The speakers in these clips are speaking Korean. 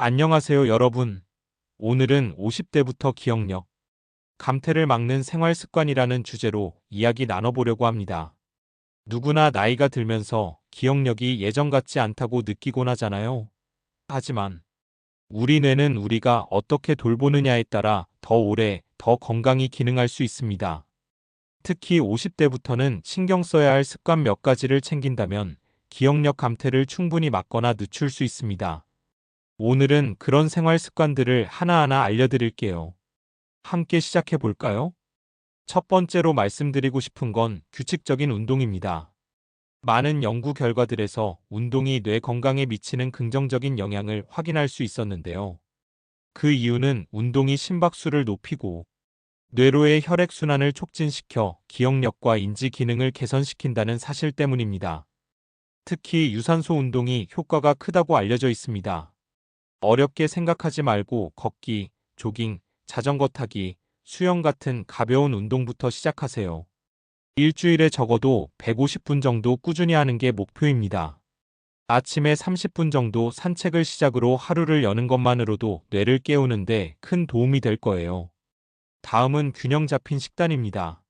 안녕하세요, 여러분. 오늘은 50대부터 기억력, 감퇴를 막는 생활 습관이라는 주제로 이야기 나눠보려고 합니다. 누구나 나이가 들면서 기억력이 예전 같지 않다고 느끼곤 하잖아요. 하지만 우리 뇌는 우리가 어떻게 돌보느냐에 따라 더 오래, 더 건강히 기능할 수 있습니다. 특히 50대부터는 신경 써야 할 습관 몇 가지를 챙긴다면 기억력 감퇴를 충분히 막거나 늦출 수 있습니다. 오늘은 그런 생활 습관들을 하나하나 알려드릴게요. 함께 시작해 볼까요? 첫 번째로 말씀드리고 싶은 건 규칙적인 운동입니다. 많은 연구 결과들에서 운동이 뇌 건강에 미치는 긍정적인 영향을 확인할 수 있었는데요. 그 이유는 운동이 심박수를 높이고 뇌로의 혈액순환을 촉진시켜 기억력과 인지 기능을 개선시킨다는 사실 때문입니다. 특히 유산소 운동이 효과가 크다고 알려져 있습니다. 어렵게 생각하지 말고 걷기, 조깅, 자전거 타기, 수영 같은 가벼운 운동부터 시작하세요. 일주일에 적어도 150분 정도 꾸준히 하는 게 목표입니다. 아침에 30분 정도 산책을 시작으로 하루를 여는 것만으로도 뇌를 깨우는데 큰 도움이 될 거예요. 다음은 균형 잡힌 식단입니다.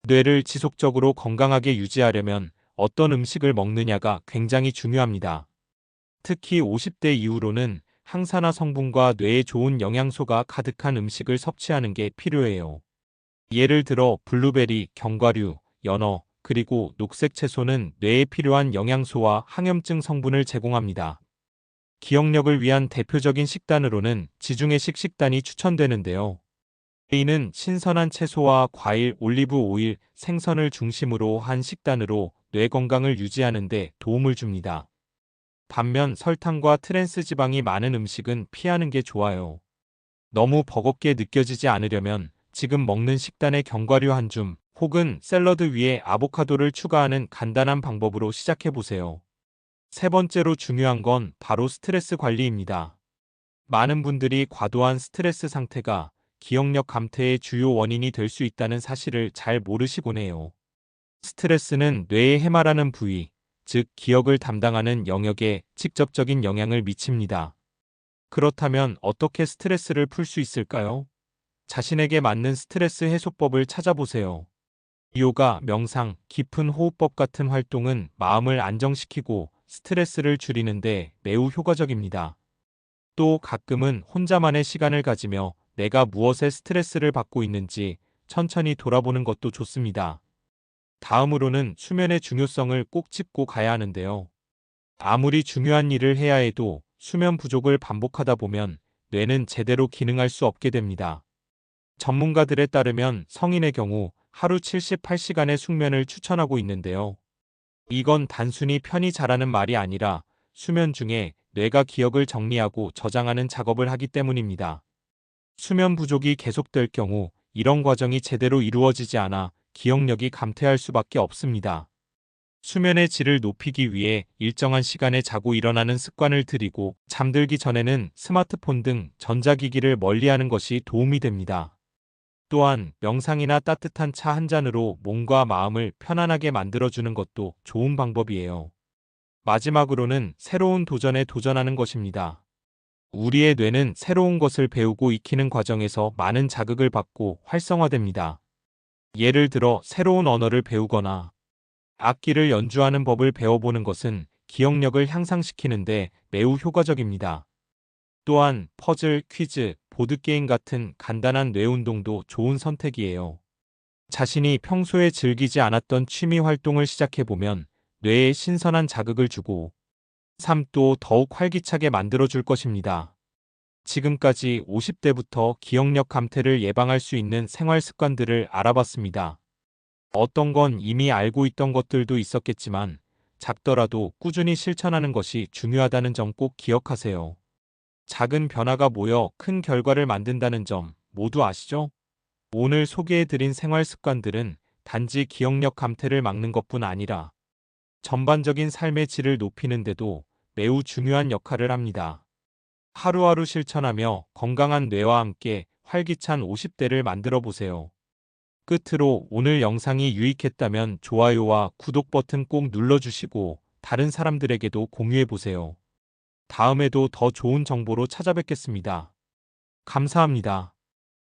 뇌를 지속적으로 건강하게 유지하려면 어떤 음식을 먹느냐가 굉장히 중요합니다. 특히 50대 이후로는 항산화 성분과 뇌에 좋은 영양소가 가득한 음식을 섭취하는 게 필요해요. 예를 들어 블루베리, 견과류, 연어, 그리고 녹색 채소는 뇌에 필요한 영양소와 항염증 성분을 제공합니다. 기억력을 위한 대표적인 식단으로는 지중해식 식단이 추천되는데요. 이는 신선한 채소와 과일, 올리브 오일, 생선을 중심으로 한 식단으로 뇌 건강을 유지하는 데 도움을 줍니다. 반면 설탕과 트랜스 지방이 많은 음식은 피하는 게 좋아요. 너무 버겁게 느껴지지 않으려면 지금 먹는 식단에 견과류 한 줌 혹은 샐러드 위에 아보카도를 추가하는 간단한 방법으로 시작해 보세요. 세 번째로 중요한 건 바로 스트레스 관리입니다. 많은 분들이 과도한 스트레스 상태가 기억력 감퇴의 주요 원인이 될 수 있다는 사실을 잘 모르시곤 해요. 스트레스는 뇌의 해마라는 부위, 즉 기억을 담당하는 영역에 직접적인 영향을 미칩니다. 그렇다면 어떻게 스트레스를 풀 수 있을까요? 자신에게 맞는 스트레스 해소법을 찾아보세요. 요가, 명상, 깊은 호흡법 같은 활동은 마음을 안정시키고 스트레스를 줄이는데 매우 효과적입니다. 또 가끔은 혼자만의 시간을 가지며 내가 무엇에 스트레스를 받고 있는지 천천히 돌아보는 것도 좋습니다. 다음으로는 수면의 중요성을 꼭 짚고 가야 하는데요. 아무리 중요한 일을 해야 해도 수면 부족을 반복하다 보면 뇌는 제대로 기능할 수 없게 됩니다. 전문가들에 따르면 성인의 경우 하루 78시간의 숙면을 추천하고 있는데요. 이건 단순히 편히 자라는 말이 아니라 수면 중에 뇌가 기억을 정리하고 저장하는 작업을 하기 때문입니다. 수면 부족이 계속될 경우 이런 과정이 제대로 이루어지지 않아 기억력이 감퇴할 수밖에 없습니다. 수면의 질을 높이기 위해 일정한 시간에 자고 일어나는 습관을 들이고 잠들기 전에는 스마트폰 등 전자기기를 멀리하는 것이 도움이 됩니다. 또한 명상이나 따뜻한 차 한 잔으로 몸과 마음을 편안하게 만들어주는 것도 좋은 방법이에요. 마지막으로는 새로운 도전에 도전하는 것입니다. 우리의 뇌는 새로운 것을 배우고 익히는 과정에서 많은 자극을 받고 활성화됩니다. 예를 들어 새로운 언어를 배우거나 악기를 연주하는 법을 배워보는 것은 기억력을 향상시키는데 매우 효과적입니다. 또한 퍼즐, 퀴즈, 보드게임 같은 간단한 뇌 운동도 좋은 선택이에요. 자신이 평소에 즐기지 않았던 취미 활동을 시작해보면 뇌에 신선한 자극을 주고 삶도 더욱 활기차게 만들어줄 것입니다. 지금까지 50대부터 기억력 감퇴를 예방할 수 있는 생활 습관들을 알아봤습니다. 어떤 건 이미 알고 있던 것들도 있었겠지만 작더라도 꾸준히 실천하는 것이 중요하다는 점 꼭 기억하세요. 작은 변화가 모여 큰 결과를 만든다는 점 모두 아시죠? 오늘 소개해드린 생활 습관들은 단지 기억력 감퇴를 막는 것뿐 아니라 전반적인 삶의 질을 높이는 데도 매우 중요한 역할을 합니다. 하루하루 실천하며 건강한 뇌와 함께 활기찬 50대를 만들어 보세요. 끝으로 오늘 영상이 유익했다면 좋아요와 구독 버튼 꼭 눌러주시고 다른 사람들에게도 공유해 보세요. 다음에도 더 좋은 정보로 찾아뵙겠습니다. 감사합니다.